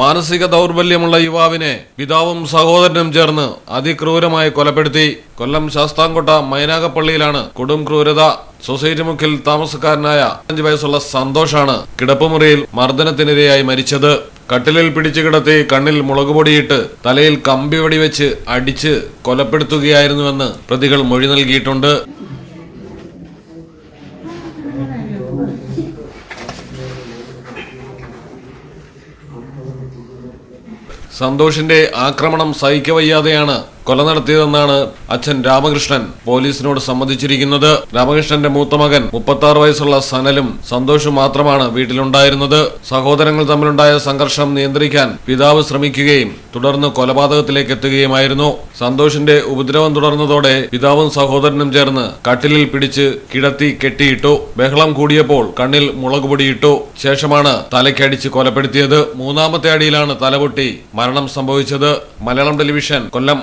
മാനസിക ദൗർബല്യമുള്ള യുവാവിനെ പിതാവും സഹോദരനും ചേർന്ന് അതിക്രൂരമായി കൊലപ്പെടുത്തി. കൊല്ലം ശാസ്താംകോട്ട മൈനാഗപ്പള്ളിയിലാണ് കൊടും ക്രൂരത. സൊസൈറ്റി മുക്കിൽ താമസക്കാരനായ 5 വയസ്സുള്ള സന്തോഷാണ് കിടപ്പുമുറിയിൽ മർദ്ദനത്തിനിരയായി മരിച്ചത്. കട്ടിലിൽ പിടിച്ചു കിടത്തി കണ്ണിൽ മുളകുപൊടിയിട്ട് തലയിൽ കമ്പിവടി വെച്ച് അടിച്ച് കൊലപ്പെടുത്തുകയായിരുന്നുവെന്ന് പ്രതികൾ മൊഴി നൽകിയിട്ടുണ്ട്. സന്തോഷിന്റെ ആക്രമണം സഹിക്കവയ്യാതെയാണ് കൊല നടത്തിയതെന്നാണ് അച്ഛൻ രാമകൃഷ്ണൻ പോലീസിനോട് സമ്മതിച്ചിരിക്കുന്നത്. രാമകൃഷ്ണന്റെ മൂത്ത മകൻ 36 വയസ്സുള്ള സനലും സന്തോഷും മാത്രമാണ് വീട്ടിലുണ്ടായിരുന്നത്. സഹോദരങ്ങൾ തമ്മിലുണ്ടായ സംഘർഷം നിയന്ത്രിക്കാൻ പിതാവ് ശ്രമിക്കുകയും തുടർന്ന് കൊലപാതകത്തിലേക്ക് എത്തുകയുമായിരുന്നു. സന്തോഷിന്റെ ഉപദ്രവം തുടർന്നതോടെ പിതാവും സഹോദരനും ചേർന്ന് കട്ടിലിൽ പിടിച്ച് കിടത്തി കെട്ടിയിട്ടു. ബഹളം കൂടിയപ്പോൾ കണ്ണിൽ മുളകുപൊടിയിട്ടു. ശേഷമാണ് തലയ്ക്കടിച്ച് കൊലപ്പെടുത്തിയത്. 3ാമത്തെ അടിയിലാണ് തലപൊട്ടി മരണം സംഭവിച്ചത്. മലയാളം ടെലിവിഷൻ കൊല്ലം.